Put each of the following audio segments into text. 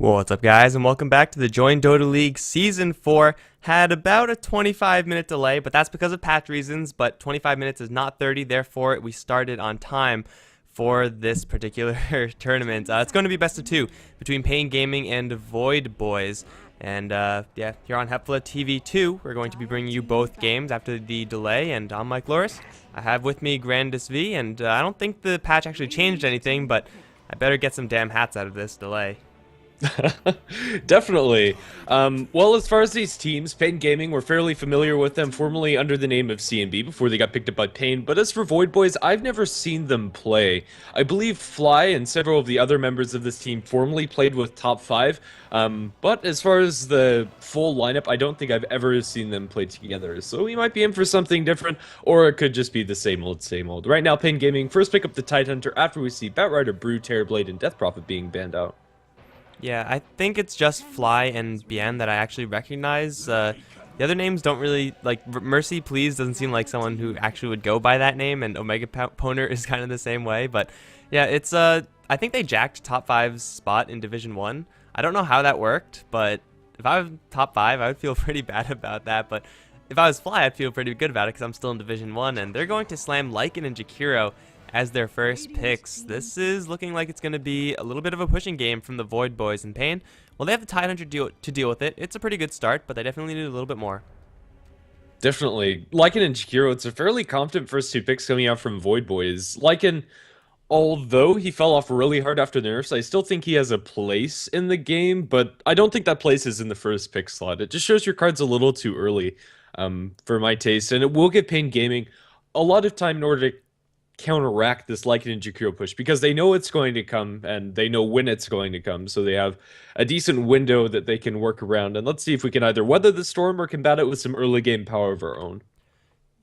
What's up, guys, and welcome back to the Join Dota League Season 4. Had about a 25-minute delay, but that's because of patch reasons, but 25 minutes is not 30, therefore we started on time for this particular tournament. It's going to be best of two between paiN Gaming and Void Boys. And yeah, here on HeflaTV 2, we're going to be bringing you both games after the delay, and I'm Mike Loris. I have with me Grandis V, and I don't think the patch actually changed anything, but I better get some damn hats out of this delay. Definitely. Well, as far as these teams, paiN Gaming, we're fairly familiar with them, formerly under the name of CNB before they got picked up by paiN. But as for Void Boys, I've never seen them play. I believe Fly and several of the other members of this team formerly played with Top 5. But as far as the full lineup, I don't think I've ever seen them play together. So we might be in for something different, or it could just be the same old, same old. Right now, paiN Gaming first pick up the Tidehunter after we see Batrider, Brew, Terrorblade, and Death Prophet being banned out. Yeah, I think it's just Fly and paiN that I actually recognize. The other names don't really, like, Mercy Please doesn't seem like someone who actually would go by that name, and Omega Poner is kind of the same way. But yeah, it's, I think they jacked Top 5's spot in Division 1. I don't know how that worked, but if I was Top 5, I would feel pretty bad about that. But if I was Fly, I'd feel pretty good about it because I'm still in Division 1, and they're going to slam Lycan and Jakiro as their first picks. This is looking like it's going to be a little bit of a pushing game from the Void Boys and paiN. Well, they have the Tidehunter to deal with it. It's a pretty good start, but they definitely need a little bit more. Definitely. Lycan and Jakiro, it's a fairly confident first two picks coming out from Void Boys. Lycan, although he fell off really hard after the nerfs, I still think he has a place in the game, but I don't think that place is in the first pick slot. It just shows your cards a little too early for my taste, and it will give paiN Gaming a lot of time in order to counteract this Lycan and Jakiro push, because they know it's going to come and they know when it's going to come, so they have a decent window that they can work around. And let's see if we can either weather the storm or combat it with some early game power of our own.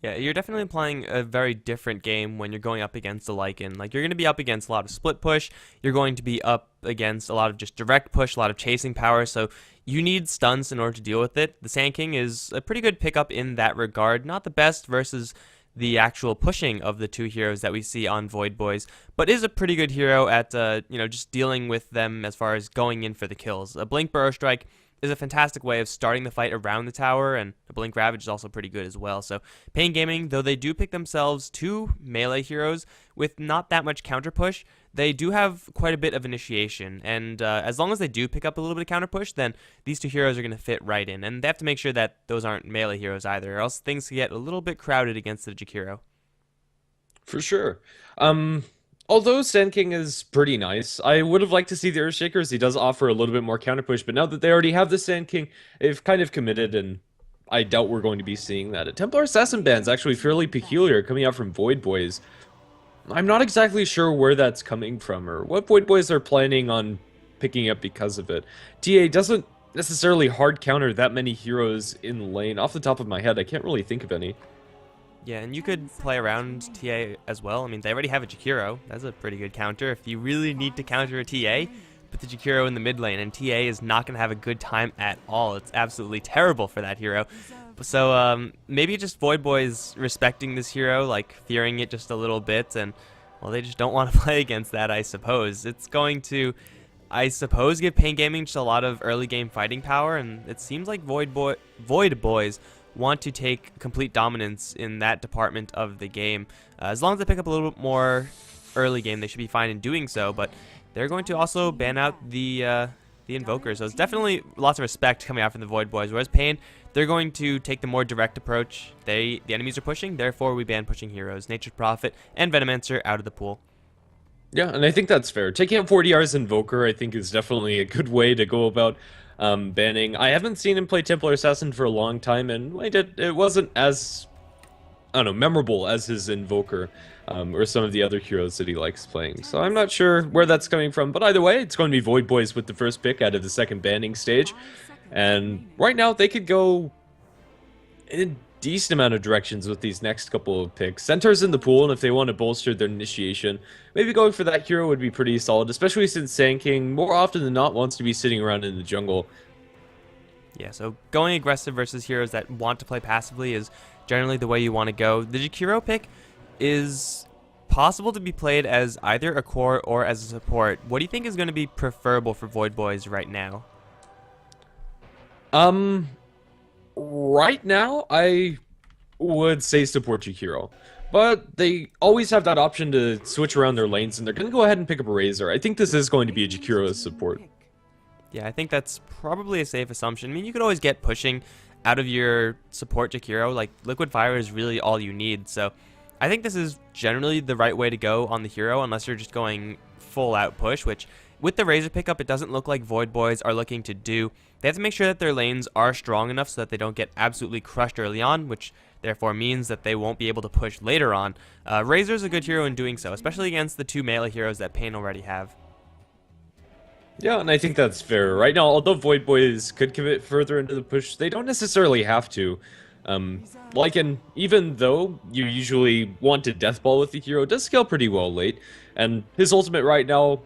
Yeah, you're definitely playing a very different game when you're going up against a Lycan. Like, you're going to be up against a lot of split push, you're going to be up against a lot of just direct push, a lot of chasing power, so you need stuns in order to deal with it. The Sand King is a pretty good pickup in that regard. Not the best versus the actual pushing of the two heroes that we see on Void Boys, but is a pretty good hero at just dealing with them as far as going in for the kills. A Blink Burrow Strike is a fantastic way of starting the fight around the tower, and a Blink Ravage is also pretty good as well. So paiN Gaming, though they do pick themselves two melee heroes with not that much counter push, they do have quite a bit of initiation, and as long as they do pick up a little bit of counter push, then these two heroes are going to fit right in, and they have to make sure that those aren't melee heroes either, or else things can get a little bit crowded against the Jakiro. For sure. Although Sand King is pretty nice, I would have liked to see the Earthshakers. He does offer a little bit more counter push, but now that they already have the Sand King, they've kind of committed, and I doubt we're going to be seeing that. A Templar Assassin ban's actually fairly peculiar coming out from Void Boys. I'm not exactly sure where that's coming from or what Void Boys are planning on picking up because of it. TA doesn't necessarily hard counter that many heroes in lane. Off the top of my head, I can't really think of any. Yeah, and you could play around TA as well. I mean, they already have a Jakiro. That's a pretty good counter. If you really need to counter a TA, put the Jakiro in the mid lane, and TA is not going to have a good time at all. It's absolutely terrible for that hero. So maybe just Void Boys respecting this hero, like fearing it just a little bit, and, well, they just don't want to play against that, I suppose. It's going to, I suppose, give paiN Gaming just a lot of early game fighting power, and it seems like Void Boys want to take complete dominance in that department of the game. As long as they pick up a little bit more early game, they should be fine in doing so, but they're going to also ban out the Invoker, so it's definitely lots of respect coming out from the Void Boys, whereas paiN, they're going to take the more direct approach. The enemies are pushing, therefore we ban pushing heroes. Nature's Prophet and Venomancer out of the pool. Yeah, and I think that's fair. Taking out 40R's Invoker, I think, is definitely a good way to go about banning. I haven't seen him play Templar Assassin for a long time, and it wasn't as, I don't know, memorable as his Invoker or some of the other heroes that he likes playing. So I'm not sure where that's coming from, but either way, it's going to be Void Boys with the first pick out of the second banning stage. And right now, they could go in a decent amount of directions with these next couple of picks. Centaur's in the pool, and if they want to bolster their initiation, maybe going for that hero would be pretty solid, especially since Sand King more often than not wants to be sitting around in the jungle. Yeah, so going aggressive versus heroes that want to play passively is generally the way you want to go. The Jakiro pick is possible to be played as either a core or as a support. What do you think is going to be preferable for Void Boys right now? Um, right now, I would say support Jakiro. But they always have that option to switch around their lanes, and they're going to go ahead and pick up a Razor. I think this is going to be a Jakiro support. Yeah, I think that's probably a safe assumption. I mean, you could always get pushing out of your support Jakiro. Like, Liquid Fire is really all you need. So I think this is generally the right way to go on the hero, unless you're just going full out push, which with the Razor pickup, it doesn't look like Void Boys are looking to do. They have to make sure that their lanes are strong enough so that they don't get absolutely crushed early on, which therefore means that they won't be able to push later on. Razor's a good hero in doing so, especially against the two melee heroes that paiN already have. Yeah, and I think that's fair. Right now, although Void Boys could commit further into the push, they don't necessarily have to. Lycan, even though you usually want to deathball with the hero, does scale pretty well late. And his ultimate right now,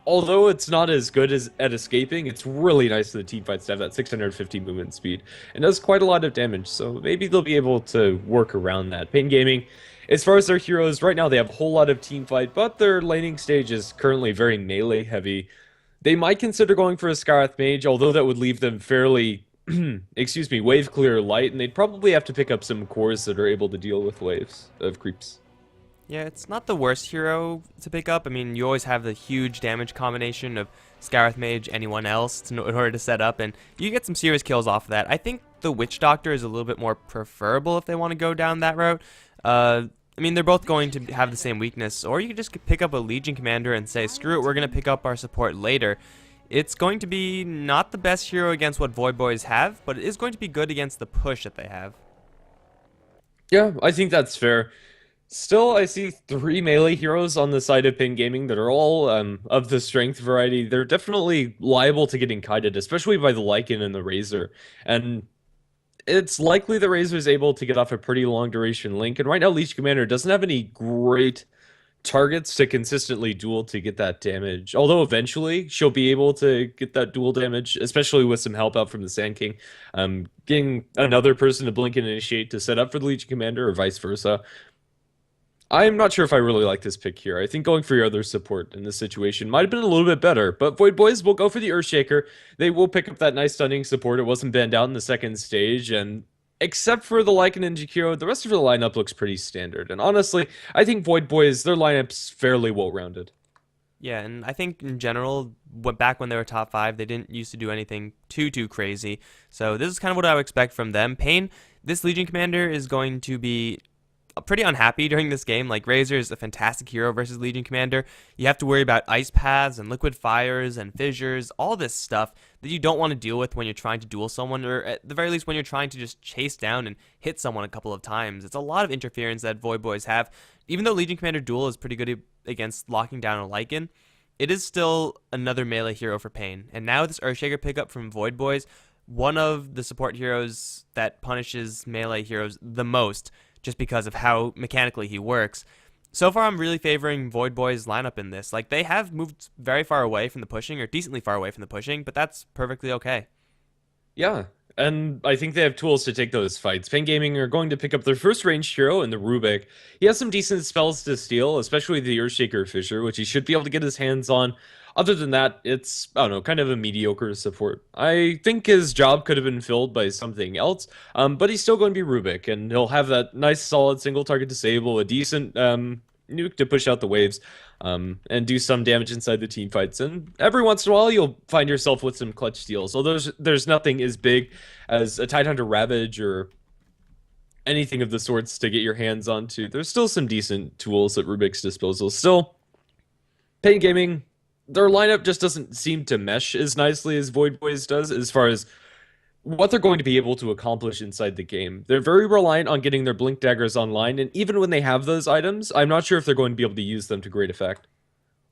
although it's not as good as at escaping, it's really nice for the teamfights to have that 650 movement speed. And does quite a lot of damage, so maybe they'll be able to work around that. paiN Gaming, as far as their heroes, right now they have a whole lot of teamfight, but their laning stage is currently very melee heavy. They might consider going for a Scarith Mage, although that would leave them fairly, excuse me, wave clear light, and they'd probably have to pick up some cores that are able to deal with waves of creeps. Yeah, it's not the worst hero to pick up. I mean, you always have the huge damage combination of Scarith Mage, anyone else, in order to set up, and you get some serious kills off of that. I think the Witch Doctor is a little bit more preferable if they want to go down that route. I mean, they're both going to have the same weakness, or you could just pick up a Legion Commander and say, screw it, we're going to pick up our support later. It's going to be not the best hero against what Void Boys have, but it is going to be good against the push that they have. Yeah, I think that's fair. Still, I see 3 melee heroes on the side of paiN Gaming that are all of the strength variety. They're definitely liable to getting kited, especially by the Lycan and the Razor. And it's likely the Razor is able to get off a pretty long duration link. And right now, Leech Commander doesn't have any great targets to consistently duel to get that damage. Although eventually she'll be able to get that duel damage, especially with some help out from the Sand King. Getting another person to blink and initiate to set up for the Legion Commander or vice versa. I'm not sure if I really like this pick here. I think going for your other support in this situation might have been a little bit better, but Void Boys will go for the Earthshaker. They will pick up that nice stunning support. It wasn't banned out in the second stage, and except for the Lycan and Jakiro, the rest of the lineup looks pretty standard. And honestly, I think Void Boys, their lineup's fairly well-rounded. Yeah, and I think in general, back when they were top 5, they didn't used to do anything too crazy. So this is kind of what I would expect from them. paiN, this Legion Commander is going to be pretty unhappy during this game. Like, Razor is a fantastic hero versus Legion Commander. You have to worry about ice paths and liquid fires and fissures, all this stuff that you don't want to deal with when you're trying to duel someone, or at the very least when you're trying to just chase down and hit someone a couple of times. It's a lot of interference that Void Boys have. Even though Legion Commander duel is pretty good against locking down a Lycan, it is still another melee hero for paiN. And now this Earthshaker pickup from Void Boys, one of the support heroes that punishes melee heroes the most, just because of how mechanically he works. So far, I'm really favoring Void Boys' lineup in this. Like, they have moved very far away from the pushing, or decently far away from the pushing, but that's perfectly okay. Yeah, and I think they have tools to take those fights. paiN Gaming are going to pick up their first ranged hero in the Rubik. He has some decent spells to steal, especially the Earthshaker Fissure, which he should be able to get his hands on. Other than that, it's, I don't know, kind of a mediocre support. I think his job could have been filled by something else, but he's still going to be Rubik, and he'll have that nice, solid single target disable, a decent nuke to push out the waves, and do some damage inside the team fights. And every once in a while, you'll find yourself with some clutch steals. So there's nothing as big as a Tidehunter Ravage or anything of the sorts to get your hands onto. There's still some decent tools at Rubik's disposal. Still, paiN Gaming, their lineup just doesn't seem to mesh as nicely as Void Boys does as far as what they're going to be able to accomplish inside the game. They're very reliant on getting their Blink Daggers online, and even when they have those items, I'm not sure if they're going to be able to use them to great effect.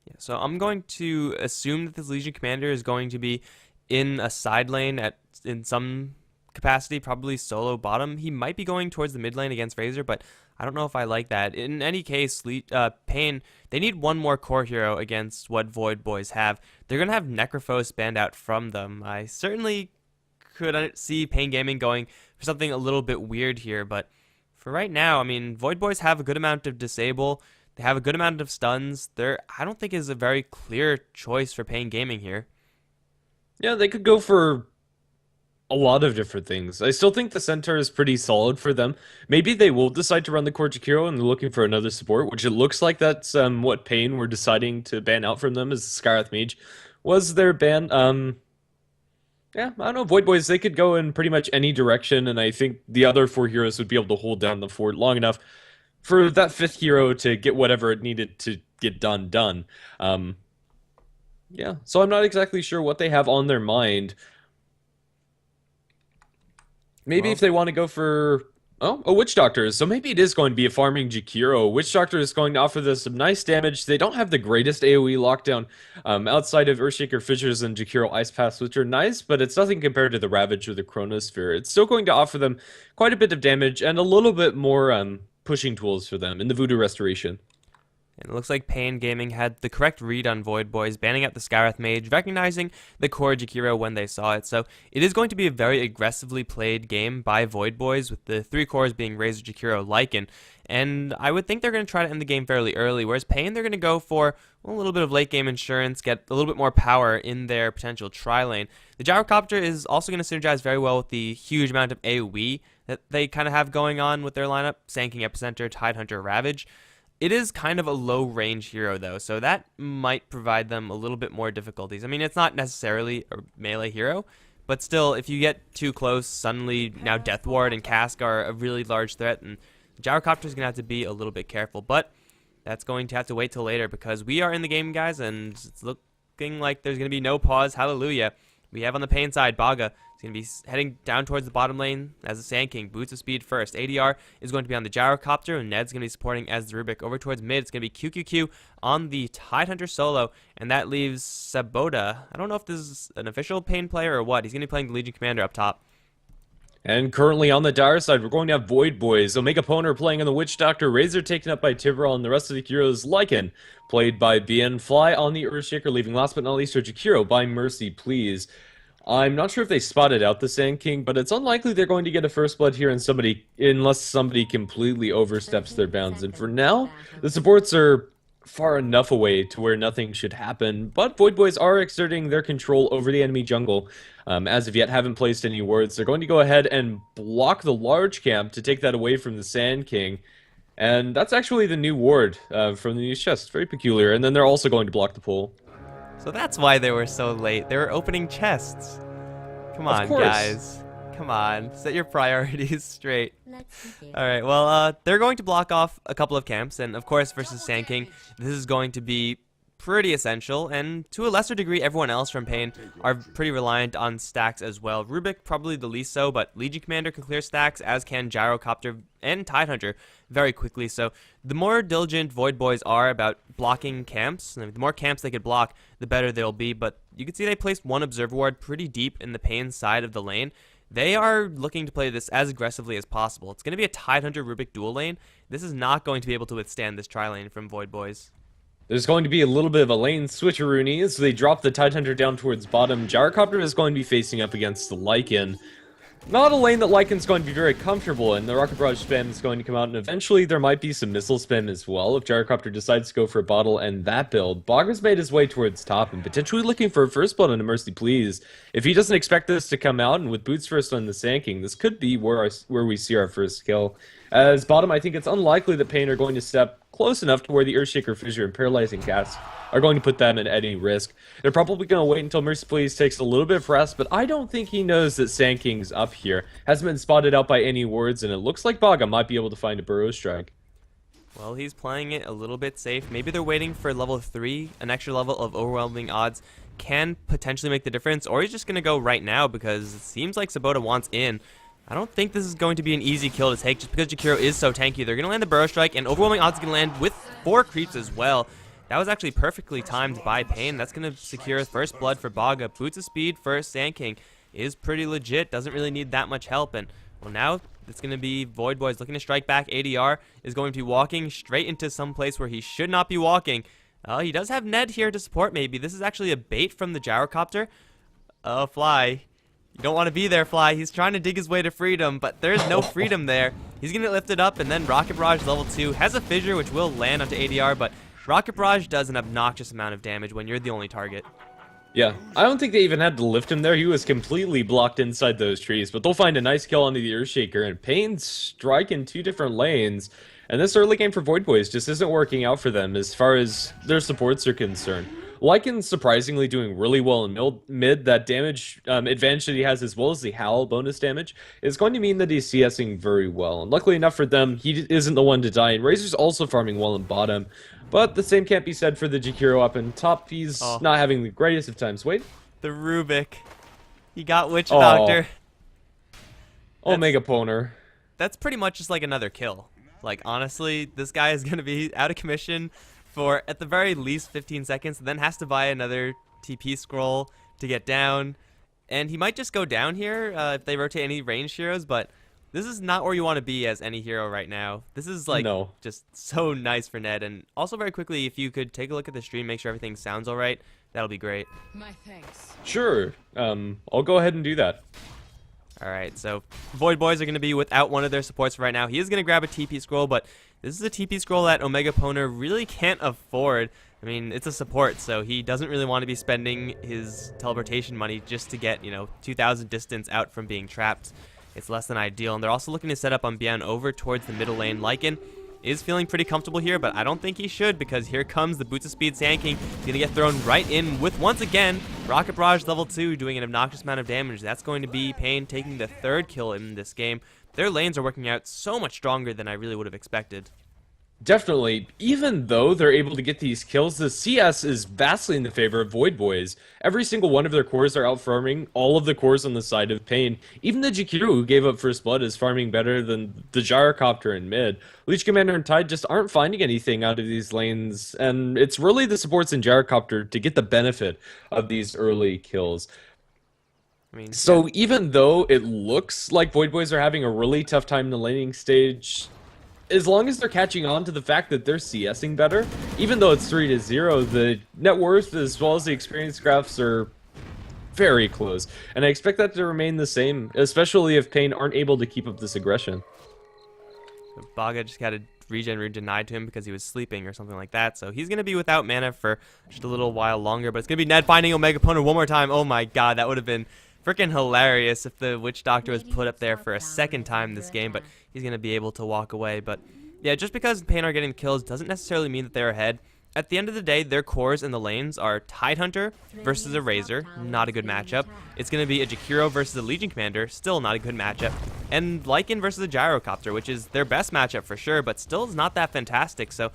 Yeah, so I'm going to assume that this Legion Commander is going to be in a side lane in some capacity, probably solo bottom. He might be going towards the mid lane against Razor, but I don't know if I like that. In any case, paiN, they need one more core hero against what Void Boys have. They're going to have Necrophos banned out from them. I certainly could see paiN Gaming going for something a little bit weird here, but For right now, I mean, Void Boys have a good amount of disable. They have a good amount of stuns. I don't think is a very clear choice for paiN Gaming here. Yeah, they could go for a lot of different things. I still think the center is pretty solid for them. Maybe they will decide to run the core Jakiro and they're looking for another support, which it looks like that's what paiN were deciding to ban out from them is Skarath Mage was their ban. Yeah, I don't know. Void Boys, they could go in pretty much any direction, and I think the other four heroes would be able to hold down the fort long enough for that fifth hero to get whatever it needed to get done. Um, yeah, so I'm not exactly sure what they have on their mind. Maybe Well, if they want to go for a Witch Doctor, so maybe it is going to be a farming Jakiro. Witch Doctor is going to offer them some nice damage. They don't have the greatest AoE lockdown outside of Earthshaker Fissures and Jakiro Ice Pass, which are nice, but it's nothing compared to the Ravage or the Chronosphere. It's still going to offer them quite a bit of damage and a little bit more pushing tools for them in the Voodoo Restoration. and it looks like paiN Gaming had the correct read on Void Boys, banning out the Skarath Mage, recognizing the core Jakiro when they saw it. So it is going to be a very aggressively played game by Void Boys, with the three cores being Razor, Jakiro, Lycan. And I would think they're going to try to end the game fairly early, whereas paiN, they're going to go for a little bit of late game insurance, get a little bit more power in their potential tri-lane. The Gyrocopter is also going to synergize very well with the huge amount of AoE that they kind of have going on with their lineup, Sand King Epicenter, Tidehunter, Ravage. It is kind of a low range hero though, so that might provide them a little bit more difficulties. I mean, it's not necessarily a melee hero, but still, if you get too close, suddenly now Death Ward and Cask are a really large threat, and Gyrocopter is going to have to be a little bit careful. But that's going to have to wait till later, because we are in the game, guys, and it's looking like there's going to be no pause. Hallelujah. We have on the paiN side, Baga is going to be heading down towards the bottom lane as a Sand King. Boots of speed first. ADR is going to be on the Gyrocopter, and Ned's going to be supporting as the Rubik. Over towards mid, it's going to be QQQ on the Tidehunter solo, and that leaves Saboda. I don't know if this is an official paiN player or what. He's going to be playing the Legion Commander up top. And currently on the Dire side, we're going to have Void Boys. Omega Poner playing on the Witch Doctor, Razor taken up by Tiburon, and the rest of the heroes Lycan, played by paiN, Fly on the Earthshaker, leaving last but not least Jakiro by Mercy Please. I'm not sure if they spotted out the Sand King, but it's unlikely they're going to get a first blood here unless somebody completely oversteps their bounds. And for now, the supports are far enough away to where nothing should happen, but Void Boys are exerting their control over the enemy jungle. As of yet, haven't placed any wards. They're going to go ahead and block the large camp to take that away from the Sand King. And that's actually the new ward from the new chest. Very peculiar. And then they're also going to block the pole. So that's why they were so late. They were opening chests. Come on, Of course. guys. Come on. Set your priorities straight. Alright, well, they're going to block off a couple of camps. And, of course, versus Sand King, this is going to be pretty essential. And to a lesser degree, everyone else from paiN are pretty reliant on stacks as well. Rubik, probably the least so, but Legion Commander can clear stacks, as can Gyrocopter and Tidehunter very quickly. So the more diligent Void Boys are about blocking camps, the more camps they could block, the better they'll be. But you can see they placed one Observer Ward pretty deep in the paiN side of the lane. They are looking to play this as aggressively as possible. It's going to be a Tidehunter Rubik dual lane. This is not going to be able to withstand this tri-lane from Void Boys. There's going to be a little bit of a lane switcheroony as they drop the Tidehunter down towards bottom. Gyrocopter is going to be facing up against the Lycan. Not a lane that Lycan's going to be very comfortable in. The Rocket Barrage spam is going to come out, and eventually there might be some missile spam as well if Gyrocopter decides to go for a bottle and that build. Bogger's made his way towards top and potentially looking for a first blood on a Mercy Please. If he doesn't expect this to come out, and with boots first on the Sand King, this could be where we see our first kill. As bottom, I think it's unlikely that paiN are going to step close enough to where the Earthshaker Fissure and Paralyzing Cast are going to put them at any risk. They're probably going to wait until Mercy Please takes a little bit of rest, but I don't think he knows that Sand King's up here. Hasn't been spotted out by any wards, and it looks like Baga might be able to find a Burrow Strike. Well, he's playing it a little bit safe. Maybe they're waiting for level 3, an extra level of overwhelming odds can potentially make the difference, or he's just going to go right now because it seems like Saboda wants in. I don't think this is going to be an easy kill to take just because Jakiro is so tanky. They're going to land the Burrow Strike, and overwhelming odds going to land with 4 creeps as well. That was actually perfectly timed by paiN. That's going to secure first blood for Baga. Boots of speed for Sand King is pretty legit. Doesn't really need that much help. And, well, now it's going to be Void Boys looking to strike back. ADR is going to be walking straight into some place where he should not be walking. He does have Ned here to support maybe. This is actually a bait from the Gyrocopter. Fly. You don't want to be there, Fly. He's trying to dig his way to freedom, but there's no freedom there. He's going to lift it up, and then Rocket Barrage level 2 has a fissure, which will land onto ADR, but Rocket Barrage does an obnoxious amount of damage when you're the only target. Yeah, I don't think they even had to lift him there. He was completely blocked inside those trees, but they'll find a nice kill onto the Earthshaker, and paiN's striking 2 different lanes. And this early game for Void Boys just isn't working out for them as far as their supports are concerned. Lycan's surprisingly doing really well in mid. That damage advantage that he has, as well as the Howl bonus damage, is going to mean that he's CSing very well. And luckily enough for them, he isn't the one to die. And Razor's also farming well in bottom. But the same can't be said for the Jakiro up in top. He's not having the greatest of times. Wait. The Rubik. He got Witch Doctor. Omega Poner. That's pretty much just like another kill. Like, honestly, this guy is going to be out of commission for, at the very least, 15 seconds, and then has to buy another TP scroll to get down. And he might just go down here if they rotate any ranged heroes, but this is not where you want to be as any hero right now. This is, like, just so nice for Ned. And also, very quickly, if you could take a look at the stream, make sure everything sounds all right, that'll be great. My thanks. Sure. I'll go ahead and do that. Alright, so Void Boys are going to be without one of their supports right now. He is going to grab a TP scroll, but this is a TP scroll that Omega Poner really can't afford. I mean, it's a support, so he doesn't really want to be spending his teleportation money just to get, 2,000 distance out from being trapped. It's less than ideal, and they're also looking to set up on paiN over towards the middle lane. Lycan is feeling pretty comfortable here, but I don't think he should, because here comes the Boots of Speed Sand King. He's going to get thrown right in with, once again, Rocket Barrage level 2 doing an obnoxious amount of damage. That's going to be paiN taking the 3rd kill in this game. Their lanes are working out so much stronger than I really would have expected. Definitely. Even though they're able to get these kills, the CS is vastly in the favor of Void Boys. Every single one of their cores are out farming all of the cores on the side of paiN. Even the Jakiro, who gave up First Blood, is farming better than the Gyrocopter in mid. Leech Commander and Tide just aren't finding anything out of these lanes, and it's really the supports in Gyrocopter to get the benefit of these early kills. So even though it looks like Void Boys are having a really tough time in the laning stage, as long as they're catching on to the fact that they're CSing better, even though it's 3-0, the net worth as well as the experience graphs are very close. And I expect that to remain the same, especially if paiN aren't able to keep up this aggression. Baga just got a regen rune denied to him because he was sleeping or something like that, so he's going to be without mana for just a little while longer, but it's going to be Ned finding Omega Poner one more time. Oh my god, that would have been freaking hilarious if the Witch Doctor was put up there for a second time this game, but he's going to be able to walk away. But yeah, just because paiN are getting kills doesn't necessarily mean that they're ahead. At the end of the day, their cores in the lanes are Tidehunter versus a Razor, not a good matchup. It's going to be a Jakiro versus a Legion Commander, still not a good matchup. And Lycan versus a Gyrocopter, which is their best matchup for sure, but still is not that fantastic. So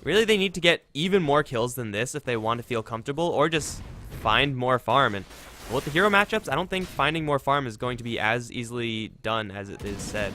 really they need to get even more kills than this if they want to feel comfortable, or just find more farm. And with the hero matchups, I don't think finding more farm is going to be as easily done as it is said.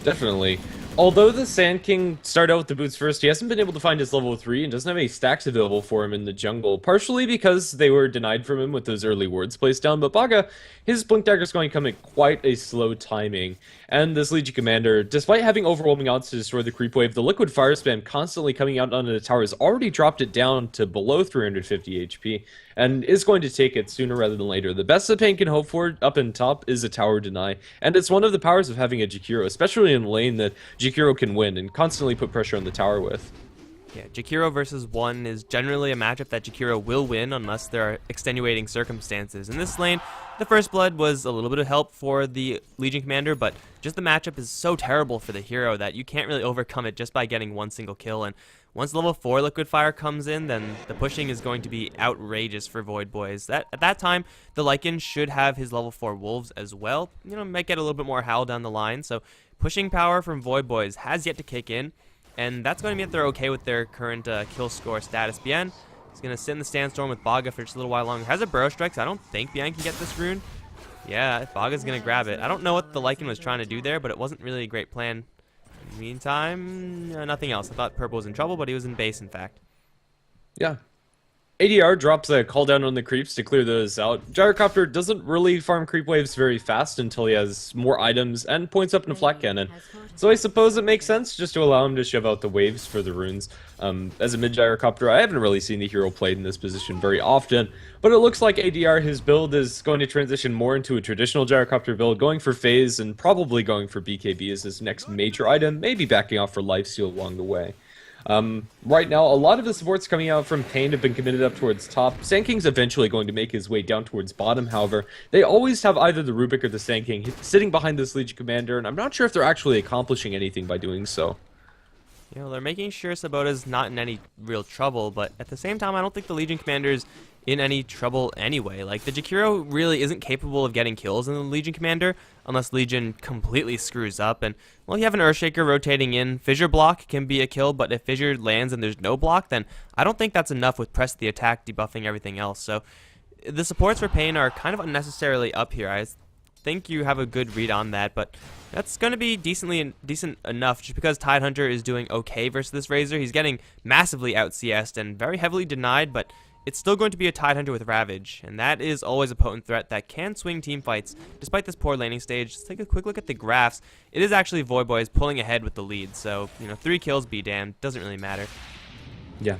Definitely. Although the Sand King started out with the boots first, he hasn't been able to find his level 3 and doesn't have any stacks available for him in the jungle, partially because they were denied from him with those early wards placed down, but Baga, his Blink Dagger is going to come at quite a slow timing, and this Legion Commander, despite having overwhelming odds to destroy the creep wave, the Liquid Fire Spam constantly coming out onto the tower has already dropped it down to below 350 HP, and is going to take it sooner rather than later. The best that paiN can hope for up in top is a tower deny, and it's one of the powers of having a Jakiro, especially in a lane that Jakiro can win and constantly put pressure on the tower with. Yeah, Jakiro versus 1 is generally a matchup that Jakiro will win unless there are extenuating circumstances. In this lane, the First Blood was a little bit of help for the Legion Commander, but just the matchup is so terrible for the hero that you can't really overcome it just by getting one single kill. And once level 4 Liquid Fire comes in, then the pushing is going to be outrageous for Void Boys. At that time, the Lycan should have his level 4 Wolves as well. Might get a little bit more Howl down the line, so pushing power from Void Boys has yet to kick in, and that's going to mean that they're okay with their current kill score status. paiN is going to sit in the Sandstorm with Baga for just a little while longer. Has a Burrow Strike, so I don't think paiN can get this rune. Yeah, Baga's going to grab it. I don't know what the Lycan was trying to do there, but it wasn't really a great plan. In the meantime, nothing else. I thought Purple was in trouble, but he was in base, in fact. Yeah. ADR drops a call down on the creeps to clear those out. Gyrocopter doesn't really farm creep waves very fast until he has more items and points up in a flat cannon. So I suppose it makes sense just to allow him to shove out the waves for the runes. As a mid Gyrocopter, I haven't really seen the hero played in this position very often, but it looks like ADR, his build is going to transition more into a traditional Gyrocopter build, going for phase and probably going for BKB as his next major item, maybe backing off for lifesteal along the way. Right now, a lot of the supports coming out from paiN have been committed up towards top. Sand King's eventually going to make his way down towards bottom, however. They always have either the Rubik or the Sand King sitting behind this Legion Commander, and I'm not sure if they're actually accomplishing anything by doing so. You know, they're making sure Sabota's not in any real trouble, but at the same time, I don't think the Legion Commander's in any trouble anyway. Like, the Jakiro really isn't capable of getting kills in the Legion Commander unless Legion completely screws up. And, well, you have an Earthshaker rotating in. Fissure block can be a kill, but if Fissure lands and there's no block, then I don't think that's enough with Press the Attack debuffing everything else. So, the supports for paiN are kind of unnecessarily up here. I think you have a good read on that, but that's going to be decent enough just because Tidehunter is doing okay versus this Razor. He's getting massively out CS'd and very heavily denied, but it's still going to be a Tidehunter with Ravage, and that is always a potent threat that can swing team fights despite this poor laning stage. Let's take a quick look at the graphs. It is actually Voidboys pulling ahead with the lead, so, you know, 3 kills, be damned. Doesn't really matter. Yeah.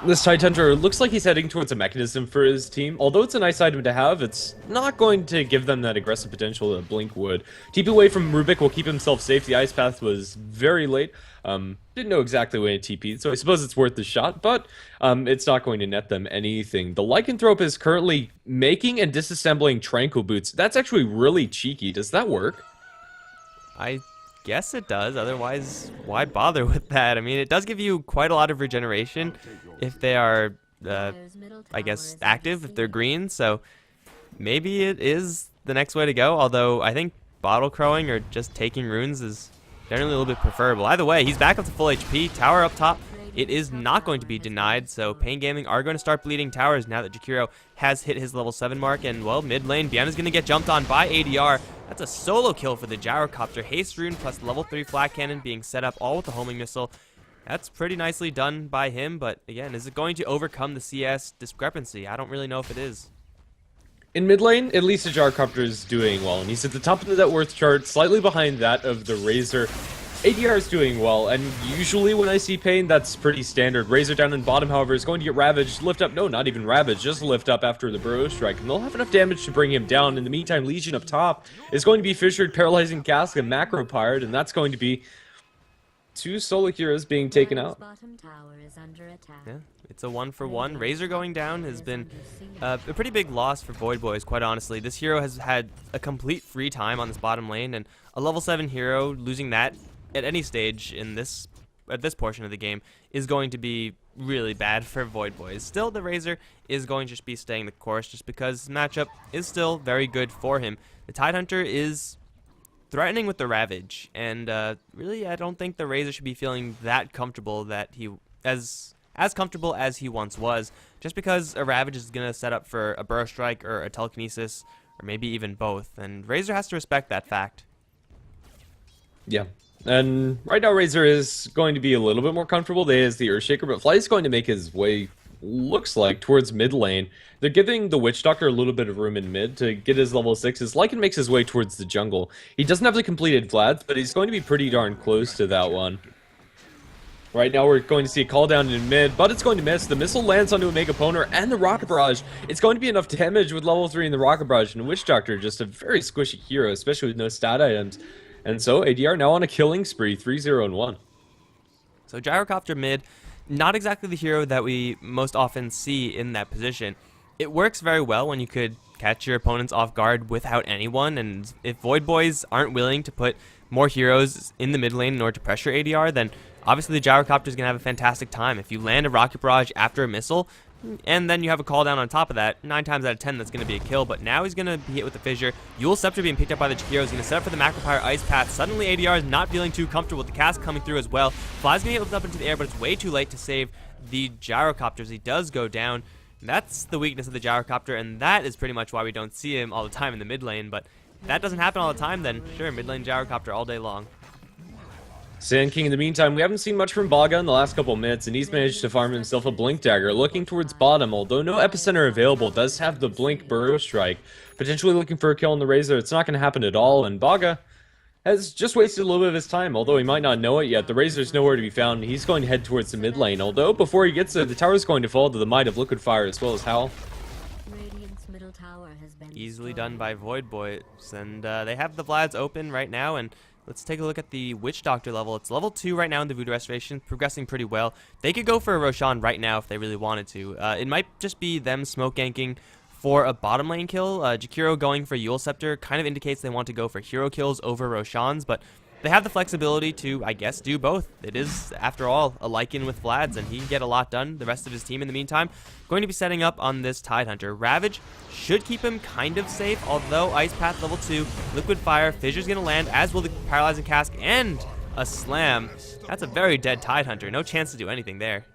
This Tidehunter looks like he's heading towards a mechanism for his team. Although it's a nice item to have, it's not going to give them that aggressive potential that Blink would. TP away from Rubik will keep himself safe. The Ice Path was very late. Didn't know exactly when it TP'd, so I suppose it's worth the shot, but it's not going to net them anything. The Lycanthrope is currently making and disassembling Tranquil Boots. That's actually really cheeky. Does that work? I guess it does, otherwise why bother with that? I mean, it does give you quite a lot of regeneration if they are, I guess, active, if they're green, so maybe it is the next way to go, although I think bottle crowing or just taking runes is generally a little bit preferable. Either way, he's back up to full HP, tower up top. It is not going to be denied, so paiN Gaming are going to start bleeding towers now that Jakiro has hit his level 7 mark, and, well, mid lane, Biana's going to get jumped on by ADR. That's a solo kill for the Gyrocopter. Haste Rune plus level 3 flat cannon being set up, all with the homing missile. That's pretty nicely done by him, but, again, is it going to overcome the CS discrepancy? I don't really know if it is. In mid lane, at least the Gyrocopter is doing well, and he's at the top of the net worth chart, slightly behind that of the Razor. ADR is doing well, and usually when I see paiN, that's pretty standard. Razor down in bottom, however, is going to get Ravaged. Lift up, no, not even Ravaged, just lift up after the Burrow Strike, and they'll have enough damage to bring him down. In the meantime, Legion up top is going to be Fissured, Paralyzing Cask, and Macro Pirate, and that's going to be 2 solo heroes being taken out. Yeah, it's a 1-for-1. Razor going down has been a pretty big loss for Voidboys, quite honestly. This hero has had a complete free time on this bottom lane, and a level 7 hero losing that at any stage in this portion of the game is going to be really bad for Voidboys. Still, the Razor is going to just be staying the course just because the matchup is still very good for him. The Tidehunter is threatening with the Ravage, and really I don't think the Razor should be feeling that comfortable that he as comfortable as he once was, just because a Ravage is going to set up for a Burrow Strike or a Telekinesis, or maybe even both, and Razor has to respect that fact. Yeah. And right now, Razor is going to be a little bit more comfortable. They has the Earthshaker, but Fly is going to make his way, looks like, towards mid lane. They're giving the Witch Doctor a little bit of room in mid to get his level 6s. Lycan makes his way towards the jungle. He doesn't have the completed Vlads, but he's going to be pretty darn close to that one. Right now, we're going to see a call down in mid, but it's going to miss. The missile lands onto a Mega Poner and the Rocket Barrage. It's going to be enough damage with level 3 in the Rocket Barrage, and Witch Doctor, just a very squishy hero, especially with no stat items. And so, ADR now on a killing spree, 3-0-1. So Gyrocopter mid, not exactly the hero that we most often see in that position. It works very well when you could catch your opponents off guard without anyone, and if Voidboys aren't willing to put more heroes in the mid lane in order to pressure ADR, then obviously the Gyrocopter is going to have a fantastic time. If you land a Rocket Barrage after a missile, and then you have a call down on top of that, 9 times out of 10 that's going to be a kill, but now he's going to be hit with the Fissure. Eul Scepter being picked up by the Jakiro. He's going to set up for the Macropyre Ice Path. Suddenly ADR is not feeling too comfortable with the cast coming through as well. Fly's going to get lifted up into the air, but it's way too late to save the Gyrocopters. He does go down. That's the weakness of the Gyrocopter, and that is pretty much why we don't see him all the time in the mid lane, but if that doesn't happen all the time, then sure, mid lane Gyrocopter all day long. Sand King, in the meantime, we haven't seen much from Baga in the last couple minutes, and he's managed to farm himself a Blink Dagger, looking towards bottom, although no Epicenter available, does have the Blink Burrow Strike, potentially looking for a kill on the Razor. It's not going to happen at all, and Baga has just wasted a little bit of his time, although he might not know it yet. The Razor's nowhere to be found. He's going to head towards the mid lane, although before he gets there, the tower's going to fall to the might of Liquid Fire as well as Howl. Easily done by Void Boys, and they have the Vlads open right now, and let's take a look at the Witch Doctor level. It's level 2 right now in the Voodoo Restoration, progressing pretty well. They could go for a Roshan right now if they really wanted to. It might just be them smoke ganking for a bottom lane kill. Jakiro going for Yule Scepter kind of indicates they want to go for hero kills over Roshans, but they have the flexibility to, I guess, do both. It is, after all, a Lycan with Vlads, and he can get a lot done. The rest of his team, in the meantime, going to be setting up on this Tidehunter. Ravage should keep him kind of safe, although Ice Path level 2, Liquid Fire, Fissure's going to land, as will the Paralyzing Cask, and a Slam. That's a very dead Tidehunter. No chance to do anything there.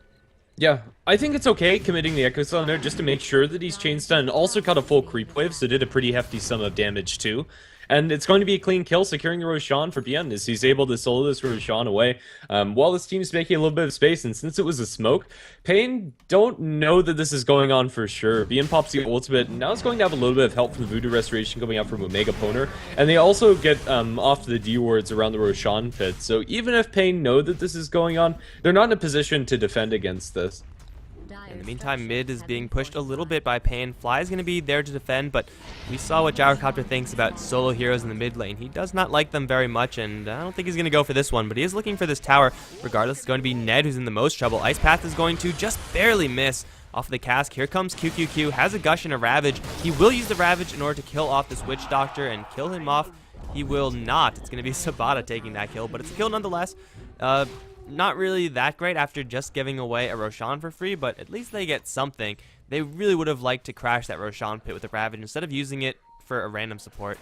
Yeah, I think it's okay committing the Echo Stun there just to make sure that he's chain stun, and also caught a full creep wave, so did a pretty hefty sum of damage too. And it's going to be a clean kill, securing the Roshan for paiN as he's able to solo this Roshan away while his team's making a little bit of space. And since it was a smoke, paiN don't know that this is going on for sure. paiN pops the ultimate, and now it's going to have a little bit of help from the Voodoo Restoration coming out from Omega Poner. And they also get off the D wards around the Roshan pit. So even if paiN know that this is going on, they're not in a position to defend against this. In the meantime, mid is being pushed a little bit by paiN. Fly is going to be there to defend, but we saw what Gyrocopter thinks about solo heroes in the mid lane. He does not like them very much, and I don't think he's going to go for this one, but he is looking for this tower. Regardless, it's going to be Ned who's in the most trouble. Ice Path is going to just barely miss off of the cask. Here comes QQQ, has a Gush and a Ravage. He will use the Ravage in order to kill off this Witch Doctor and kill him off. He will not. It's going to be Sabata taking that kill, but it's a kill nonetheless. Not really that great after just giving away a Roshan for free, but at least they get something. They really would have liked to crash that Roshan pit with the Ravage instead of using it for a random support.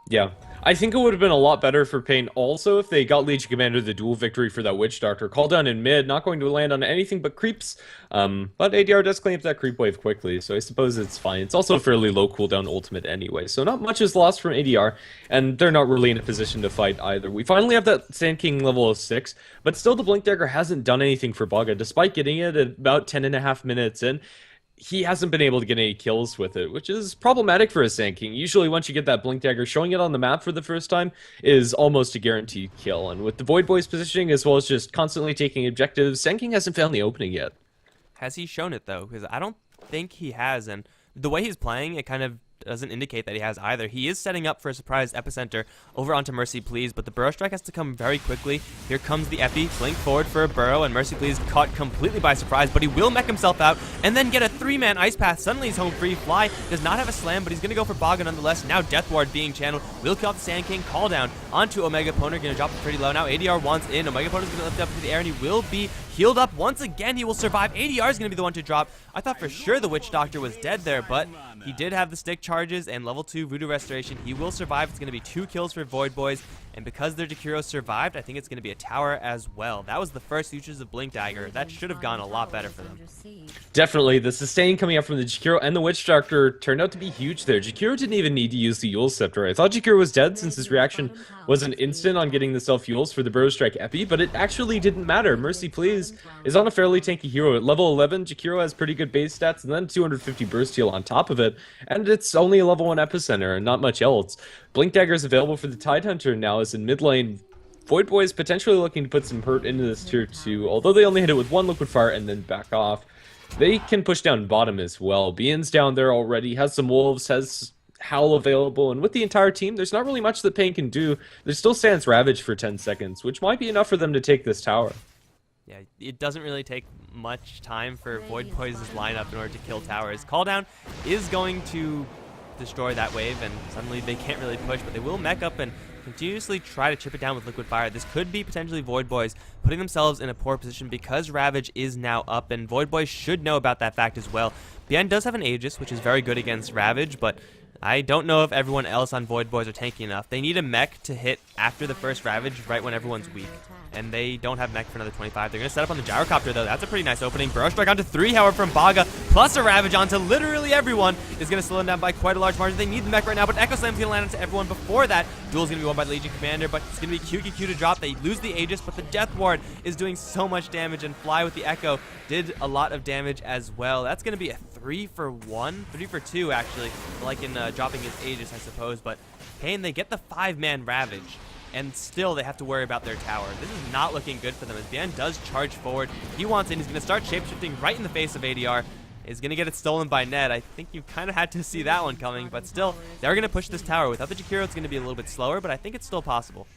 Yeah, I think it would have been a lot better for paiN also if they got Legion Commander the dual victory for that Witch Doctor. Call down in mid, not going to land on anything but creeps, but ADR does clean up that creep wave quickly, so I suppose it's fine. It's also a fairly low cooldown ultimate anyway, so not much is lost from ADR, and they're not really in a position to fight either. We finally have that Sand King level of 6, but still the Blink Dagger hasn't done anything for Baga, despite getting it at about 10.5 minutes in. He hasn't been able to get any kills with it, which is problematic for a Sand King. Usually once you get that Blink Dagger, showing it on the map for the first time is almost a guaranteed kill. And with the Void Boys positioning, as well as just constantly taking objectives, Sand King hasn't found the opening yet. Has he shown it, though? Because I don't think he has, and the way he's playing, it kind of doesn't indicate that he has either. He is setting up for a surprise Epicenter over onto Mercy Please, but the Burrow Strike has to come very quickly. Here comes the Epi, blink forward for a Burrow, and Mercy Please caught completely by surprise, but he will mech himself out and then get a 3-man Ice Path. Suddenly he's home free. Fly does not have a slam, but he's going to go for Baga nonetheless. Now Death Ward being channeled. Will kill off the Sand King. Call down onto Omega Poner, going to drop it pretty low. Now ADR wants in. Omega Poner's going to lift up into the air, and he will be healed up once again. He will survive. ADR is going to be the one to drop. I thought for sure the Witch Doctor was dead there, but he did have the stick charges and level 2 Voodoo Restoration. He will survive. It's going to be 2 kills for Void Boys, and because their Jakiro survived, I think it's going to be a tower as well. That was the first uses of Blink Dagger. That should have gone a lot better for them. Definitely. The sustain coming up from the Jakiro and the Witch Doctor turned out to be huge there. Jakiro didn't even need to use the Yule Scepter. I thought Jakiro was dead since his reaction was an instant on getting the self-Yules for the Burrow Strike Epi, but it actually didn't matter. Mercy Please is on a fairly tanky hero. At level 11, Jakiro has pretty good base stats and then 250 burst heal on top of it, and it's only a level 1 Epicenter and not much else. Blink Dagger is available for the Tidehunter now, as in mid lane, Void Boys potentially looking to put some hurt into this tier 2, although they only hit it with 1 Liquid Fire and then back off. They can push down bottom as well. paiN's down there already, has some wolves, has Howl available, and with the entire team, there's not really much that paiN can do. There still stands Ravage for 10 seconds, which might be enough for them to take this tower. Yeah, it doesn't really take much time for Void Boys' lineup in order to kill towers. Call down is going to destroy that wave, and suddenly they can't really push, but they will mech up and continuously try to chip it down with Liquid Fire. This could be potentially Void Boys putting themselves in a poor position because Ravage is now up, and Void Boys should know about that fact as well. paiN does have an Aegis, which is very good against Ravage, but I don't know if everyone else on Void Boys are tanky enough. They need a mech to hit after the first Ravage right when everyone's weak. And they don't have mech for another 25. They're going to set up on the Gyrocopter, though. That's a pretty nice opening. Burrow Strike onto 3, however, from Baga, plus a Ravage onto literally everyone is going to slow them down by quite a large margin. They need the mech right now, but Echo Slam's going to land onto everyone before that. Duel's going to be won by the Legion Commander, but it's going to be QQQ to drop. They lose the Aegis, but the Death Ward is doing so much damage, and Fly with the Echo did a lot of damage as well. That's going to be a 3 for 1, 3 for 2, actually, like in dropping his Aegis, I suppose. But paiN, they get the 5-man Ravage, and still they have to worry about their tower. This is not looking good for them as paiN does charge forward. He wants in. He's going to start shapeshifting right in the face of ADR. Is going to get it stolen by Ned. I think you kind of had to see that one coming, but still, they're going to push this tower. Without the Jakiro, it's going to be a little bit slower, but I think it's still possible.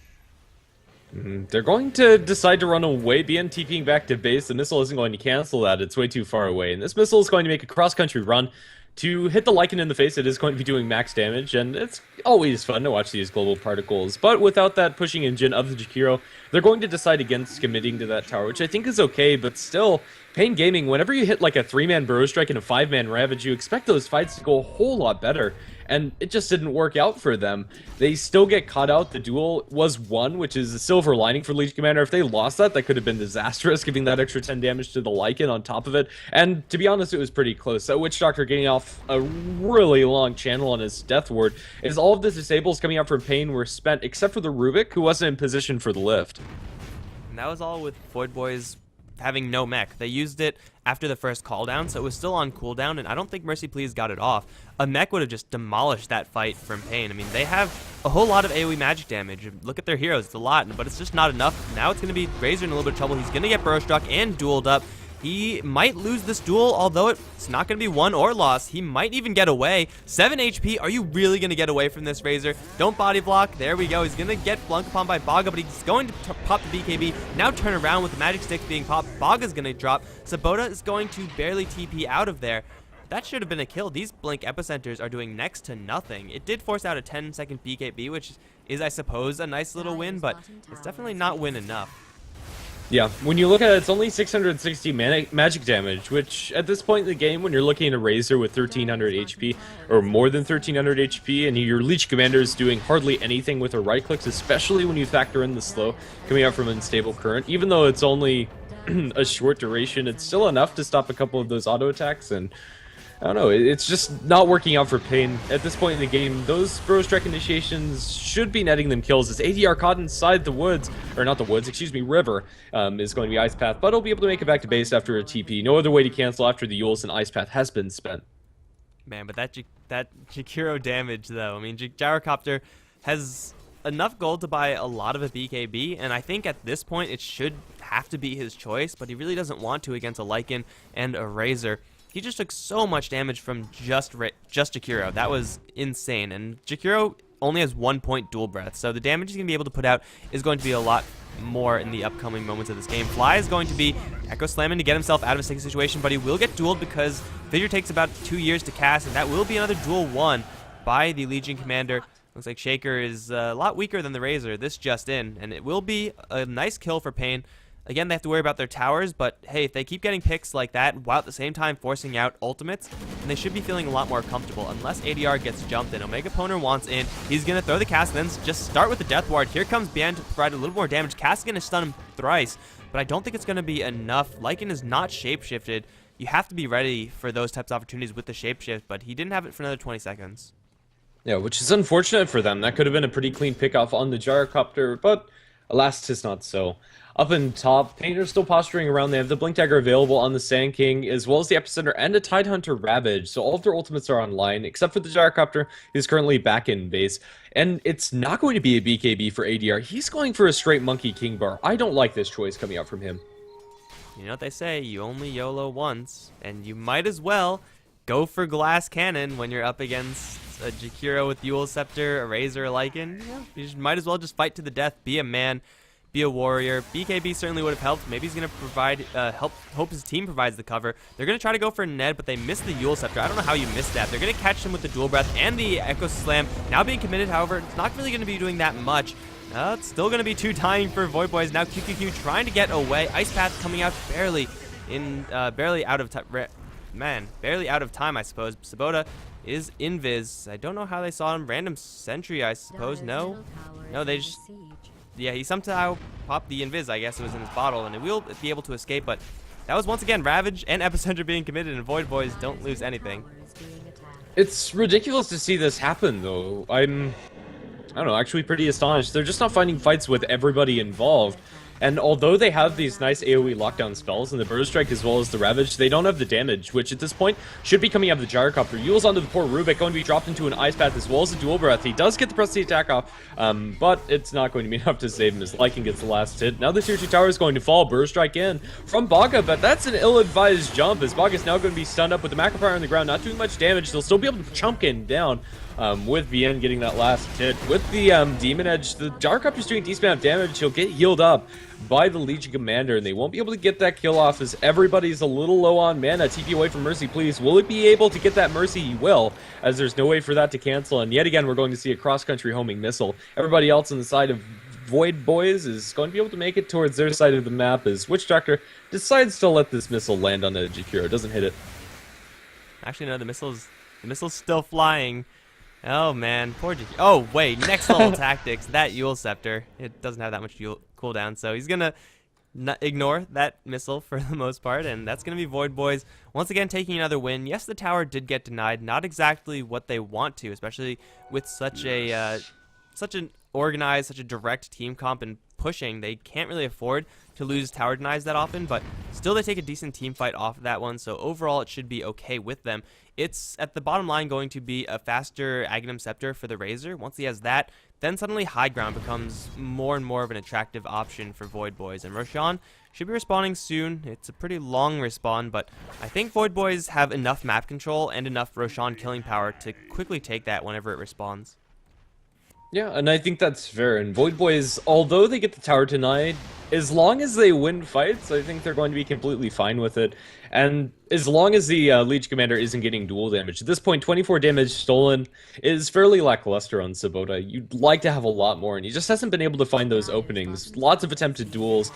They're going to decide to run away. BN TPing back to base. The missile isn't going to cancel that. It's way too far away. And this missile is going to make a cross-country run to hit the Lycan in the face. It is going to be doing max damage, and it's always fun to watch these global particles. But without that pushing engine of the Jakiro, they're going to decide against committing to that tower, which I think is okay, but still, paiN Gaming, whenever you hit like a 3-man Burrow Strike and a 5-man Ravage, you expect those fights to go a whole lot better. And it just didn't work out for them. They still get caught out. The duel was won, which is a silver lining for Legion Commander. If they lost that, that could have been disastrous, giving that extra 10 damage to the Lycan on top of it. And to be honest, it was pretty close. That Witch Doctor getting off a really long channel on his Death Ward is all of the disables coming out from paiN were spent, except for the Rubik, who wasn't in position for the lift. And that was all with Void Boys having no mech. They used it after the first cooldown, so it was still on cooldown, and I don't think Mercy Please got it off. A mech would have just demolished that fight from paiN. I mean, they have a whole lot of AoE magic damage. Look at their heroes, it's a lot, but it's just not enough. Now it's going to be Razor in a little bit of trouble. He's going to get Burrow Struck and dueled up. He might lose this duel, although it's not going to be won or lost. He might even get away. 7 HP. Are you really going to get away from this, Razor? Don't body block. There we go. He's going to get flunked upon by Baga, but he's going to pop the BKB. Now turn around with the magic sticks being popped. Baga's going to drop. Sabota is going to barely TP out of there. That should have been a kill. These Blink Epicenters are doing next to nothing. It did force out a 10-second BKB, which is, I suppose, a nice little win, but it's definitely not win enough. Yeah, when you look at it, it's only 660 magic damage, which at this point in the game, when you're looking at a Razor with 1300 HP, or more than 1300 HP, and your Leech Commander is doing hardly anything with her right clicks, especially when you factor in the slow coming out from Unstable Current, even though it's only a short duration, it's still enough to stop a couple of those auto attacks, and I don't know, it's just not working out for paiN. At this point in the game, those Burrow Strike initiations should be netting them kills as ADR caught inside the woods, or not the woods, excuse me, river, is going to be Ice Path, but he'll be able to make it back to base after a TP. No other way to cancel after the Yules, and Ice Path has been spent. Man, but that Jakiro damage, though, I mean, Gyrocopter has enough gold to buy a lot of a BKB, and I think at this point it should have to be his choice, but he really doesn't want to against a Lycan and a Razor. He just took so much damage from just Jakiro. That was insane. And Jakiro only has 1 point dual breath, so the damage he's going to be able to put out is going to be a lot more in the upcoming moments of this game. Fly is going to be Echo Slamming to get himself out of a sticky situation, but he will get dueled because Fissure takes about 2 years to cast, and that will be another duel won by the Legion Commander. Looks like Shaker is a lot weaker than the Razor. This just in, and it will be a nice kill for paiN. Again, they have to worry about their towers, but hey, if they keep getting picks like that while at the same time forcing out ultimates, then they should be feeling a lot more comfortable unless ADR gets jumped in. Omega Poner wants in. He's going to throw the cast, and then just start with the Death Ward. Here comes BN to provide a little more damage. Cast is going to stun him thrice, but I don't think it's going to be enough. Lycan is not shapeshifted. You have to be ready for those types of opportunities with the shapeshift, but he didn't have it for another 20 seconds. Yeah, which is unfortunate for them. That could have been a pretty clean pickoff on the Gyrocopter, but alas, 'tis not so. Up in top, paiN are still posturing around. They have the Blink Dagger available on the Sand King, as well as the Epicenter and a Tidehunter Ravage. So all of their ultimates are online, except for the Gyrocopter, who's currently back in base. And it's not going to be a BKB for ADR. He's going for a straight Monkey King Bar. I don't like this choice coming out from him. You know what they say, you only YOLO once, and you might as well go for Glass Cannon when you're up against a Jakiro with Eul Scepter, a Razor, a Lycan. Yeah, you might as well just fight to the death, be a man. Be a warrior. BKB certainly would have helped. Maybe he's going to provide, hope his team provides the cover. They're going to try to go for Ned, but they missed the Eul Scepter. I don't know how you missed that. They're going to catch him with the Dual Breath and the Echo Slam. Now being committed, however, it's not really going to be doing that much. It's still going to be 2 dying for Void Boys. Now QQQ trying to get away. Ice Path coming out barely out of time, I suppose. Sabota is Invis. I don't know how they saw him. Random sentry, I suppose. No, they just, yeah, he somehow popped the Invis. I guess it was in his bottle, and he will be able to escape. But that was once again Ravage and Epicenter being committed, and Void Boys don't lose anything. It's ridiculous to see this happen, though. I don't know, actually pretty astonished. They're just not finding fights with everybody involved. And although they have these nice AoE lockdown spells and the Burst Strike as well as the Ravage, they don't have the damage, which at this point should be coming out of the Gyrocopter. Yule's onto the poor Rubik, going to be dropped into an Ice Path as well as a Dual Breath. He does get the press the attack off, but it's not going to be enough to save him as Lycan gets the last hit. Now the tier 2 tower is going to fall. Burst Strike in from Baga, but that's an ill-advised jump as Baga's now going to be stunned up with the Macro Power on the ground, not doing much damage. They'll still be able to chunk him down. With paiN getting that last hit. With the Demon Edge, the Gyrocopter's doing a decent amount of damage. He'll get healed up by the Legion Commander, and they won't be able to get that kill off as everybody's a little low on mana. TP away from Mercy, please. Will it be able to get that Mercy? He will, as there's no way for that to cancel. And yet again, we're going to see a cross-country homing missile. Everybody else on the side of Void Boys is going to be able to make it towards their side of the map as Witch Doctor decides to let this missile land on a Jakiro. Doesn't hit it. Actually, no, the missile's still flying. Oh man, poor Jakiro. Oh wait, next level tactics. That Yule Scepter, it doesn't have that much cooldown, so he's gonna ignore that missile for the most part, and that's gonna be Void Boys once again taking another win. Yes, the tower did get denied, not exactly what they want to, especially with such an organized, such a direct team comp and pushing. They can't really afford to lose tower denies that often, but still they take a decent team fight off of that one, so overall it should be okay with them. It's at the bottom line going to be a faster Aghanim Scepter for the Razor. Once he has that, then suddenly high ground becomes more and more of an attractive option for Void Boys, and Roshan should be respawning soon. It's a pretty long respawn, but I think Void Boys have enough map control and enough Roshan killing power to quickly take that whenever it respawns. Yeah, and I think that's fair. And Void Boys, although they get the tower denied, as long as they win fights, I think they're going to be completely fine with it. And as long as the Legion Commander isn't getting dual damage. At this point, 24 damage stolen is fairly lackluster on Sabota. You'd like to have a lot more, and he just hasn't been able to find those openings. Lots of attempted duels.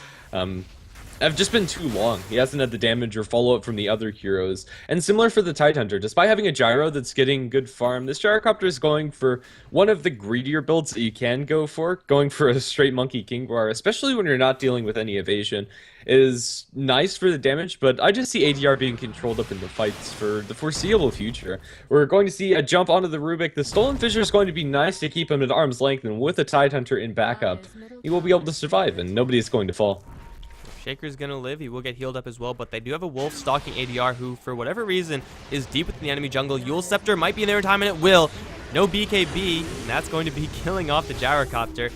Have just been too long. He hasn't had the damage or follow-up from the other heroes. And similar for the Tidehunter, despite having a Gyro that's getting good farm, this Gyrocopter is going for one of the greedier builds that you can go for. Going for a straight Monkey Kingguar, especially when you're not dealing with any evasion, is nice for the damage, but I just see ADR being controlled up in the fights for the foreseeable future. We're going to see a jump onto the Rubik. The Stolen Fissure is going to be nice to keep him at arm's length, and with a Tidehunter in backup, he will be able to survive, and nobody is going to fall. Shaker's gonna live. He will get healed up as well, but they do have a Wolf stalking ADR who, for whatever reason, is deep within the enemy jungle. Yule Scepter might be in there in time, and it will. No BKB, and that's going to be killing off the Gyrocopter.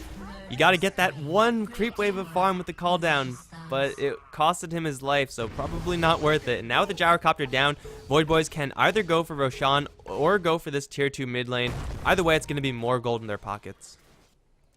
You gotta get that one creep wave of farm with the call down, but it costed him his life, so probably not worth it. And now with the Gyrocopter down, Void Boys can either go for Roshan or go for this tier 2 mid lane. Either way, it's gonna be more gold in their pockets.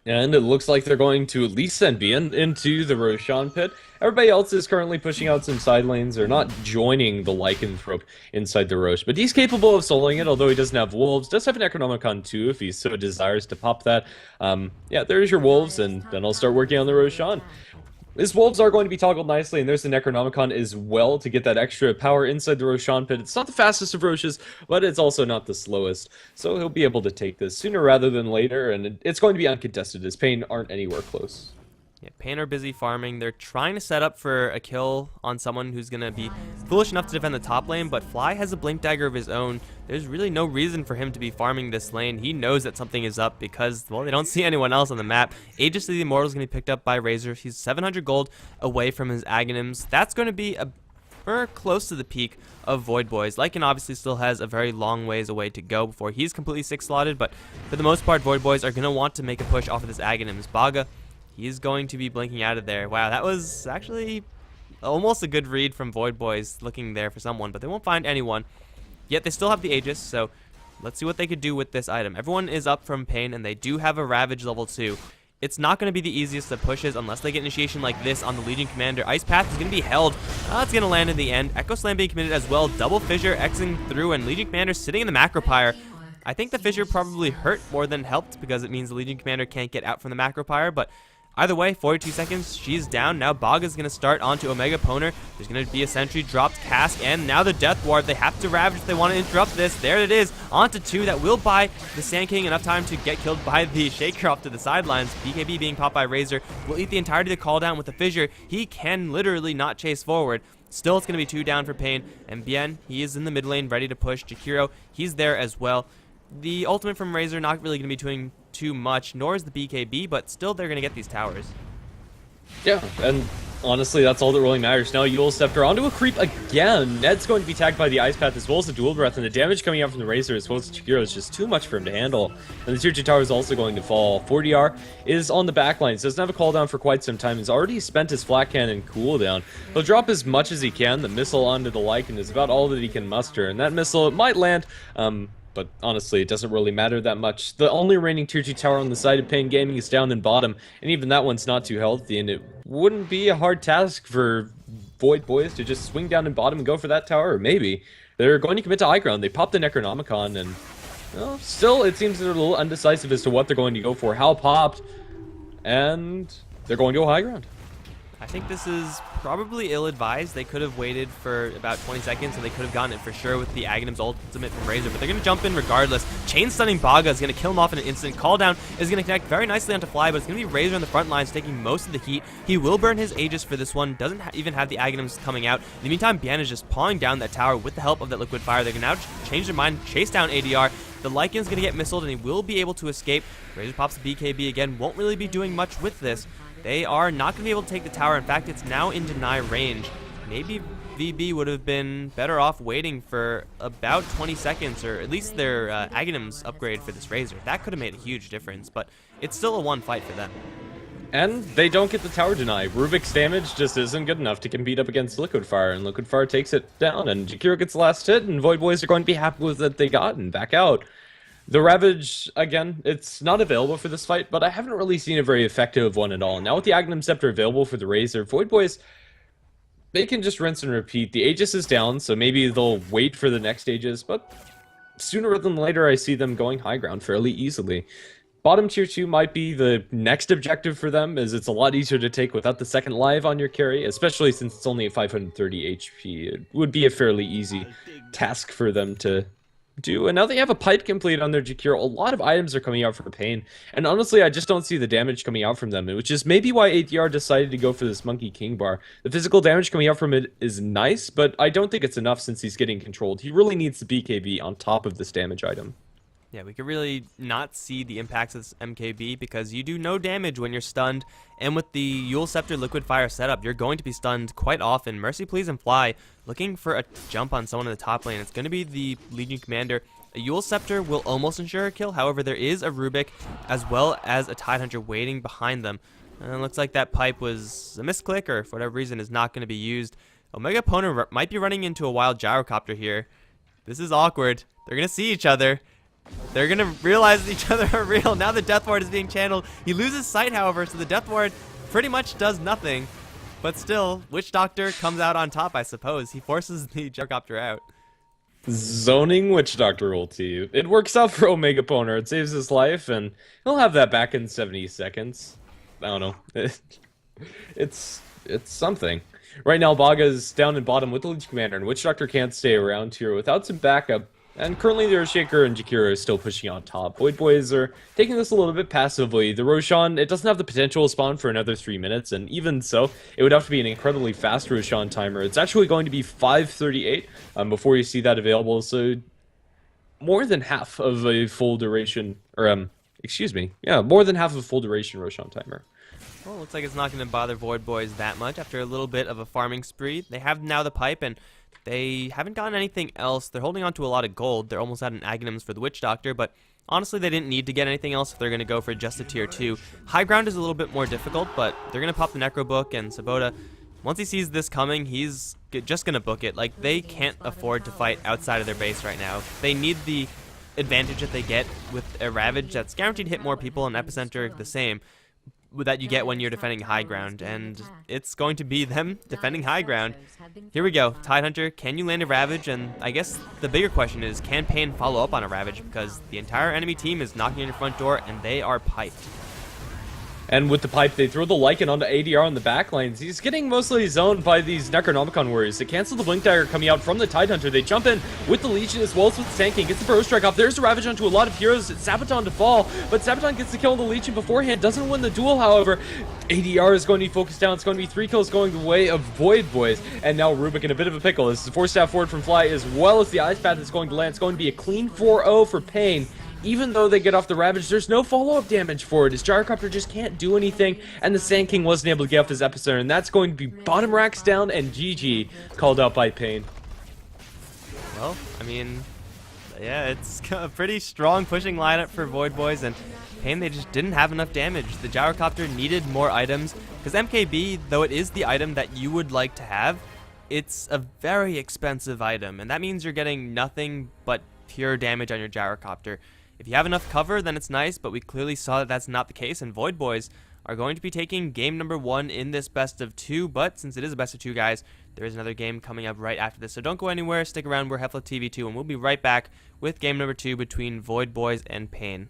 And it looks like they're going to at least send paiN into the Roshan pit. Everybody else is currently pushing out some side lanes. They're not joining the Lycanthrope inside the Rosh. But he's capable of soloing it, although he doesn't have Wolves. Does have an Necronomicon too, if he so desires to pop that. Yeah, there's your Wolves, and then I'll start working on the Roshan. His Wolves are going to be toggled nicely, and there's the Necronomicon as well to get that extra power inside the Roshan pit. It's not the fastest of Roshes, but it's also not the slowest. So he'll be able to take this sooner rather than later, and it's going to be uncontested as paiN aren't anywhere close. Yeah, paiN are busy farming. They're trying to set up for a kill on someone who's going to be foolish enough to defend the top lane, but Fly has a Blink Dagger of his own. There's really no reason for him to be farming this lane. He knows that something is up because, well, they don't see anyone else on the map. Aegis of the Immortal is going to be picked up by Razor. He's 700 gold away from his Aghanims. That's going to be close to the peak of Void Boys. Lycan obviously still has a very long ways away to go before he's completely 6-slotted, but for the most part, Void Boys are going to want to make a push off of this Aghanims. Baga, he's going to be blinking out of there. Wow, that was actually almost a good read from Void Boys looking there for someone, but they won't find anyone. Yet they still have the Aegis, so let's see what they could do with this item. Everyone is up from paiN, and they do have a Ravage level 2. It's not going to be the easiest of pushes unless they get initiation like this on the Legion Commander. Ice Path is going to be held. It's going to land in the end. Echo Slam being committed as well. Double Fissure Xing through, and Legion Commander sitting in the Macro Pyre. I think the Fissure probably hurt more than helped because it means the Legion Commander can't get out from the Macro Pyre, but Either way, 42 seconds, she's down. Now Baga's going to start onto Omega Poner. There's going to be a sentry, dropped Cask, and now the Death Ward. They have to Ravage if they want to interrupt this. There it is, onto 2. That will buy the Sand King enough time to get killed by the Shaker off to the sidelines. BKB being popped by Razor will eat the entirety of the call down with the Fissure. He can literally not chase forward. Still, it's going to be 2 down for paiN, and paiN, he is in the mid lane, ready to push. Jakiro, he's there as well. The ultimate from Razor not really going to be doing too much, nor is the BKB, but still they're going to get these towers. Yeah, and honestly, that's all that really matters. Now Yule Scepter onto a creep again. Ned's going to be tagged by the Ice Path as well as the Dual Breath, and the damage coming out from the Razor as well as Chikiro is just too much for him to handle. And the tier 2 tower is also going to fall. 40R is on the backline. He doesn't have a cooldown for quite some time. He's already spent his flat cannon cooldown. He'll drop as much as he can. The missile onto the Lycan is about all that he can muster, and that missile, it might land, but honestly, it doesn't really matter that much. The only remaining tier 2 tower on the side of paiN Gaming is down in bottom, and even that one's not too healthy, and it wouldn't be a hard task for Void Boys to just swing down in bottom and go for that tower, or maybe they're going to commit to high ground. They popped the Necronomicon, and well, still, it seems they're a little undecisive as to what they're going to go for. Hal popped, and they're going to go high ground. I think this is probably ill-advised. They could have waited for about 20 seconds, and they could have gotten it for sure with the Aghanim's ultimate from Razor, but they're going to jump in regardless. Chain stunning Baga is going to kill him off in an instant. Call down is going to connect very nicely onto Fly, but it's going to be Razor on the front lines taking most of the heat. He will burn his Aegis for this one, doesn't even have the Aghanims coming out. In the meantime, paiN is just pawing down that tower with the help of that Liquid Fire. They're going to now change their mind, chase down ADR. The Lycan's going to get missiled, and he will be able to escape. Razor pops the BKB again, won't really be doing much with this. They are not going to be able to take the tower. In fact, it's now in deny range. Maybe VB would have been better off waiting for about 20 seconds, or at least their Aghanim's upgrade for this Razor. That could have made a huge difference, but it's still a one fight for them. And they don't get the tower deny. Rubik's damage just isn't good enough to compete up against Liquid Fire, and Liquid Fire takes it down, and Jakiro gets the last hit, and Void Boys are going to be happy with what they got and back out. The Ravage, again, it's not available for this fight, but I haven't really seen a very effective one at all. Now with the Aghanim Scepter available for the Razor, Void Boys, they can just rinse and repeat. The Aegis is down, so maybe they'll wait for the next Aegis, but sooner than later I see them going high ground fairly easily. Bottom tier 2 might be the next objective for them, as it's a lot easier to take without the second live on your carry, especially since it's only at 530 HP. It would be a fairly easy task for them to do, and now they have a pipe complete on their Jakiro. A lot of items are coming out for paiN, and honestly, I just don't see the damage coming out from them, which is maybe why ADR decided to go for this Monkey King bar. The physical damage coming out from it is nice, but I don't think it's enough since he's getting controlled. He really needs the BKB on top of this damage item. Yeah, we could really not see the impacts of this MKB because you do no damage when you're stunned, and with the Yule Scepter Liquid Fire setup, you're going to be stunned quite often. Mercy, Please, and Fly looking for a jump on someone in the top lane. It's going to be the Legion Commander. A Yule Scepter will almost ensure a kill, however, there is a Rubik as well as a Tidehunter waiting behind them. And it looks like that pipe was a misclick, or for whatever reason is not going to be used. Omega Poner might be running into a wild Gyrocopter here. This is awkward. They're going to see each other. They're going to realize that each other are real. Now the Death Ward is being channeled. He loses sight, however, so the Death Ward pretty much does nothing. But still, Witch Doctor comes out on top, I suppose. He forces the Gyrocopter out. Zoning Witch Doctor ulti. It works out for Omega Poner. It saves his life, and he'll have that back in 70 seconds. I don't know. It's something. Right now, Baga's down in bottom with the Legion Commander, and Witch Doctor can't stay around here without some backup. And currently, their Shaker and Jakiro are still pushing on top. Void Boys are taking this a little bit passively. The Roshan, it doesn't have the potential to spawn for another 3 minutes, and even so, it would have to be an incredibly fast Roshan timer. It's actually going to be 5:38 before you see that available, so more than half of a full duration, or excuse me, yeah, more than half of a full duration Roshan timer. Well, looks like it's not going to bother Void Boys that much after a little bit of a farming spree. They have now the pipe, and they haven't gotten anything else. They're holding on to a lot of gold. They're almost at an Aghanims for the Witch Doctor, but honestly, they didn't need to get anything else if they're going to go for just a tier 2. High ground is a little bit more difficult, but they're going to pop the Necro Book, and Sabota, once he sees this coming, he's just going to book it. Like, they can't afford to fight outside of their base right now. They need the advantage that they get with a Ravage that's guaranteed to hit more people, and Epicenter the same, that you get when you're defending high ground, and it's going to be them defending high ground. Here we go. Tidehunter, can you land a Ravage? And I guess the bigger question is, can paiN follow up on a Ravage? Because the entire enemy team is knocking on your front door, and they are piped. And with the pipe, they throw the Lycan onto ADR on the back lanes. He's getting mostly zoned by these Necronomicon warriors. They cancel the Blink Dagger coming out from the Tidehunter. They jump in with the Legion as well as with Sand King. Gets the Burrow Strike off. There's the Ravage onto a lot of heroes. It's Sabaton to fall, but Sabaton gets the kill on the Legion beforehand. Doesn't win the duel, however. ADR is going to be focused down. It's going to be 3 kills going the way of Void Boys. And now Rubik in a bit of a pickle. This is a 4-staff forward from Fly as well as the Ice Path that's going to land. It's going to be a clean 4-0 for paiN. Even though they get off the Ravage, there's no follow-up damage for it. His Gyrocopter just can't do anything, and the Sand King wasn't able to get off his Epicenter, and that's going to be bottom racks down and GG, called out by paiN. Well, I mean, yeah, it's a pretty strong pushing lineup for Void Boys, and paiN, they just didn't have enough damage. The Gyrocopter needed more items, because MKB, though it is the item that you would like to have, it's a very expensive item, and that means you're getting nothing but pure damage on your Gyrocopter. If you have enough cover, then it's nice, but we clearly saw that that's not the case, and Void Boys are going to be taking game number 1 in this best of 2, but since it is a best of 2, guys, there is another game coming up right after this, so don't go anywhere, stick around, we're HeflaTV 2, and we'll be right back with game number 2 between Void Boys and paiN.